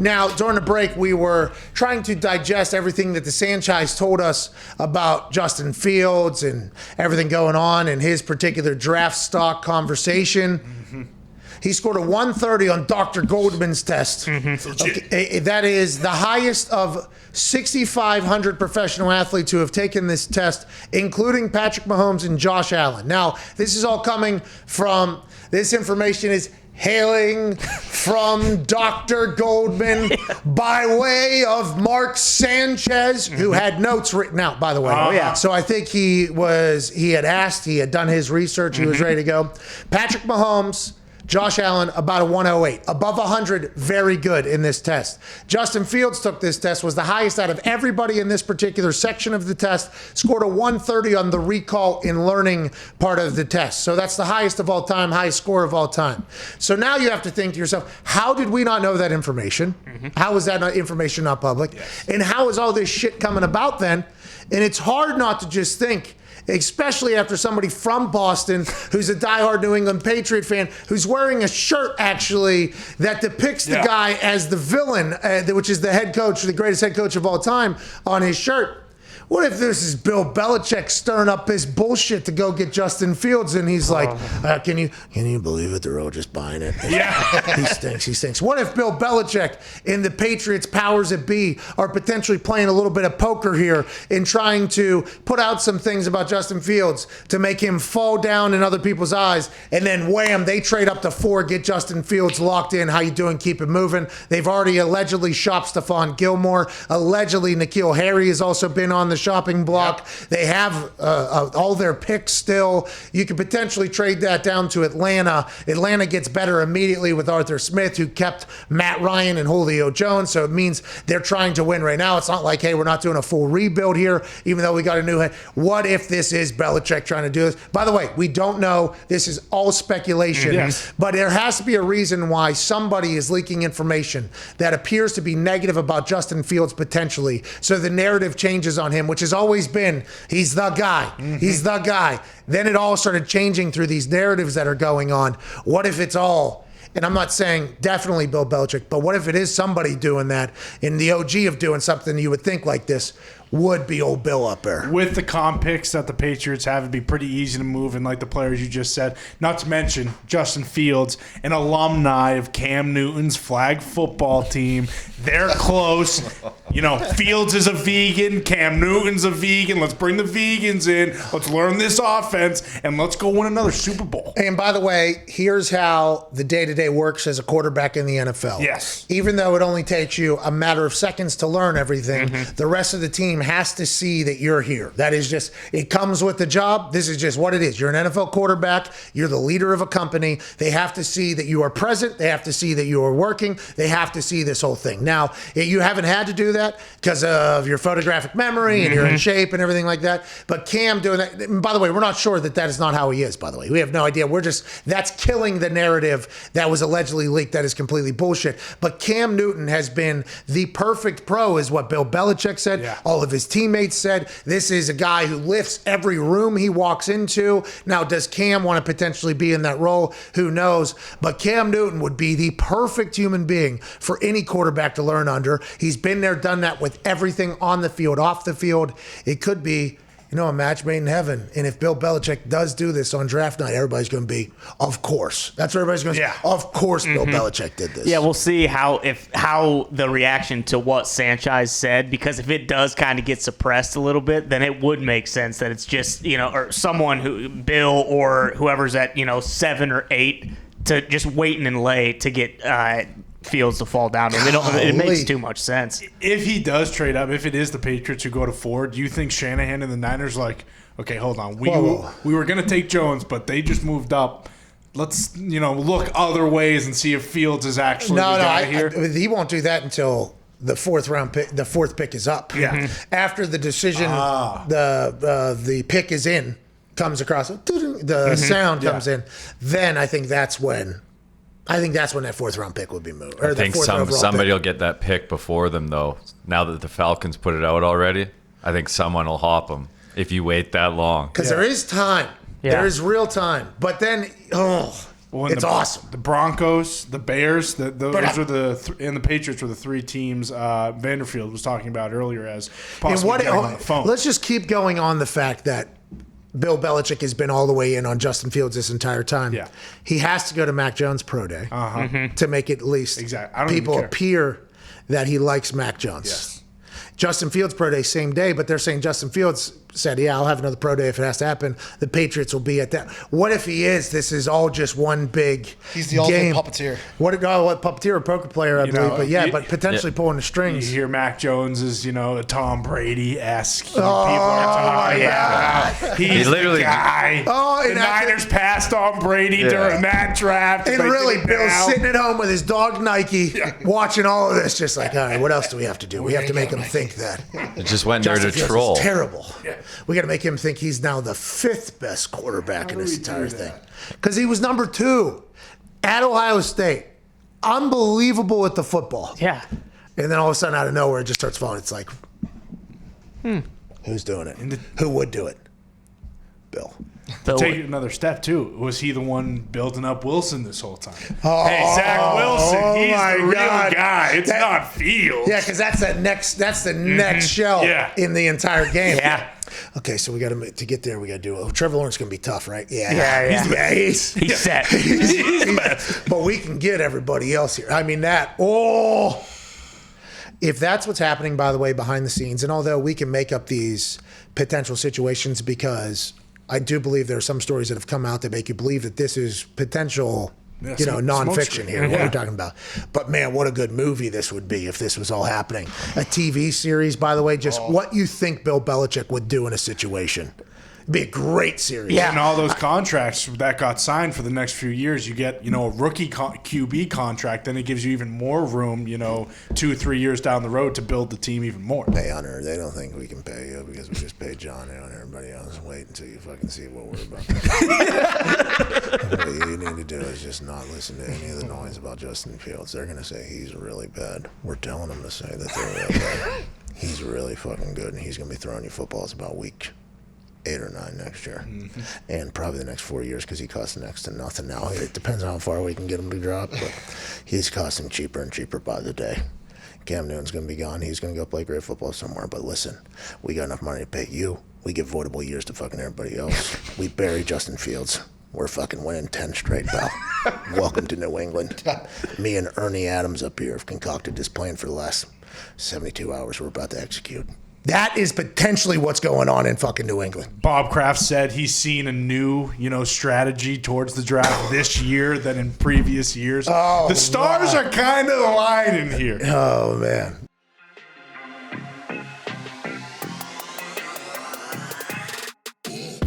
Now, during the break, we were trying to digest everything that the Sanchez told us about Justin Fields and everything going on in his particular draft stock conversation. Mm-hmm. He scored a 130 on Dr. Goldman's test. Mm-hmm. Okay, that is the highest of 6,500 professional athletes who have taken this test, including Patrick Mahomes and Josh Allen. Now, this is all coming from, this information is hailing from Dr. Goldman by way of Mark Sanchez, who had notes written out, by the way. Oh, yeah. So I think he had done his research, he was ready to go. Patrick Mahomes, Josh Allen, about a 108. Above 100, very good in this test. Justin Fields took this test, was the highest out of everybody in this particular section of the test, scored a 130 on the recall in learning part of the test. So that's the highest of all time, highest score of all time. So now you have to think to yourself, how did we not know that information? Mm-hmm. How is that information not public? Yes. And how is all this shit coming about then? And it's hard not to just think, especially after somebody from Boston who's a diehard New England Patriot fan who's wearing a shirt actually that depicts the guy as the villain, which is the head coach, the greatest head coach of all time, on his shirt. What if this is Bill Belichick stirring up his bullshit to go get Justin Fields, and he's like, can you believe it? They're all just buying it. Yeah. He stinks. What if Bill Belichick and the Patriots powers that be are potentially playing a little bit of poker here in trying to put out some things about Justin Fields to make him fall down in other people's eyes, and then wham, they trade up to 4, get Justin Fields locked in. How you doing? Keep it moving. They've already allegedly shopped Stephon Gilmore. Allegedly, N'Keal Harry has also been on the shopping block. Yep. They have all their picks still. You could potentially trade that down to Atlanta. Atlanta gets better immediately with Arthur Smith, who kept Matt Ryan and Julio Jones. So it means they're trying to win right now. It's not like, hey, we're not doing a full rebuild here, even though we got a new head. What if this is Belichick trying to do this? By the way, we don't know. This is all speculation. Yes. But there has to be a reason why somebody is leaking information that appears to be negative about Justin Fields potentially. So the narrative changes on him, which has always been, he's the guy. Mm-hmm. He's the guy. Then it all started changing through these narratives that are going on. What if it's all, and I'm not saying definitely Bill Belichick, but what if it is somebody doing that, in the OG of doing something you would think like this would be old Bill up there. With the comp picks that the Patriots have, it'd be pretty easy to move, and like the players you just said, not to mention Justin Fields, an alumni of Cam Newton's flag football team. They're close. Fields is a vegan. Cam Newton's a vegan. Let's bring the vegans in. Let's learn this offense, and let's go win another Super Bowl. And by the way, here's how the day-to-day works as a quarterback in the NFL. Yes. Even though it only takes you a matter of seconds to learn everything, the rest of the team has to see that you're here. That is just, it comes with the job. This is just what it is. You're an NFL quarterback. You're the leader of a company. They have to see that you are present. They have to see that you are working. They have to see this whole thing. Now, you haven't had to do that because of your photographic memory and you're in shape and everything like that. But Cam doing that, and by the way, we're not sure that that is not how he is, by the way. We have no idea. That's killing the narrative that was allegedly leaked. That is completely bullshit. But Cam Newton has been the perfect pro, is what Bill Belichick said. Yeah. All of his teammates said. This is a guy who lifts every room he walks into. Now, does Cam want to potentially be in that role? Who knows? But Cam Newton would be the perfect human being for any quarterback to learn under. He's been there, done that with everything on the field, off the field. It could be, a match made in heaven. And if Bill Belichick does do this on draft night, everybody's going to be, of course. That's what everybody's going to say. Of course Bill Belichick did this. Yeah, we'll see how the reaction to what Sanchez said, because if it does kind of get suppressed a little bit, then it would make sense that it's just, or someone who, Bill or whoever's at, 7 or 8, to just waiting and lay to get Fields to fall down. It makes too much sense. If he does trade up, if it is the Patriots who go to 4, do you think Shanahan and the Niners like, okay, hold on, we were going to take Jones, but they just moved up. Let's look other ways and see if Fields is actually the guy here. He won't do that until the fourth pick is up. Yeah. After the decision, the pick is in, comes across, the sound comes in. Then I think that's when that fourth-round pick would be moved. I think somebody will get that pick before them, though. Now that the Falcons put it out already, I think someone will hop them if you wait that long. Because there is time. Yeah. There is real time. But then, Well, It's awesome. The Broncos, the Bears, those are and the Patriots were the three teams Vanderfield was talking about earlier as possibly getting on the phone. Let's just keep going on the fact that Bill Belichick has been all the way in on Justin Fields this entire time. Yeah. He has to go to Mac Jones' pro day to make it at least Exactly. I don't even people care. appear that he likes Mac Jones. Yes. Justin Fields' pro day, same day, but they're saying Justin Fields said, yeah, I'll have another pro day if it has to happen. The Patriots will be at that. What if he is? This is all just one big He's the ultimate game. puppeteer. What puppeteer or poker player, I believe. But yeah, but potentially pulling the strings. You hear Mac Jones is, a Tom Brady-esque. People are talking about. He's literally- the guy. Oh, the and after- Niners passed on Brady during that draft. And They really, did it Bill's now. sitting at home with his dog Nike, watching all of this, just like, all right, what else do we have to do? We have to make him think that It just went there Justin to Fields troll. is terrible. We got to make him think he's now the 5th best quarterback in this entire thing. Because he was number 2 at Ohio State. Unbelievable at the football. Yeah. And then all of a sudden, out of nowhere, it just starts falling. It's like, who's doing it? Who would do it? Bill. Take it another step, too. Was he the one building up Wilson this whole time? Hey, Zach Wilson, he's my the real God. guy. It's not Fields. Yeah, because that's the next shell Yeah. in the entire game. Yeah. Okay, so we got to get there. We got to do it. Trevor Lawrence is going to be tough, right? Yeah. He's He's set. but we can get everybody else here. I mean if that's what's happening, by the way, behind the scenes, and although we can make up these potential situations, because I do believe there are some stories that have come out that make you believe that this is potential. Nonfiction here, what we're talking about. But man, what a good movie this would be if this was all happening. A TV series, by the way, just what you think Bill Belichick would do in a situation. It'd be a great series. Yeah. And all those contracts that got signed for the next few years, you get, a rookie QB contract, then it gives you even more room, 2-3 years down the road to build the team even more. Hey, Hunter, they don't think we can pay you because we just paid John and everybody else. Wait until you fucking see what we're about. What you need to do is just not listen to any of the noise about Justin Fields. They're going to say he's really bad. We're telling them to say that they're really bad. He's really fucking good, and he's going to be throwing you footballs about week 8 or 9 next year, and probably the next 4 years because he costs next to nothing now. It depends on how far we can get him to drop, but he's costing cheaper and cheaper by the day. Cam Newton's going to be gone. He's going to go play great football somewhere. But listen, we got enough money to pay you. We give voidable years to fucking everybody else. We bury Justin Fields. We're fucking winning 10 straight, pal. Welcome to New England. Me and Ernie Adams up here have concocted this plan for the last 72 hours we're about to execute. That is potentially what's going on in fucking New England. Bob Kraft said he's seen a new, strategy towards the draft this year than in previous years. The stars are kind of aligning here. Oh, man.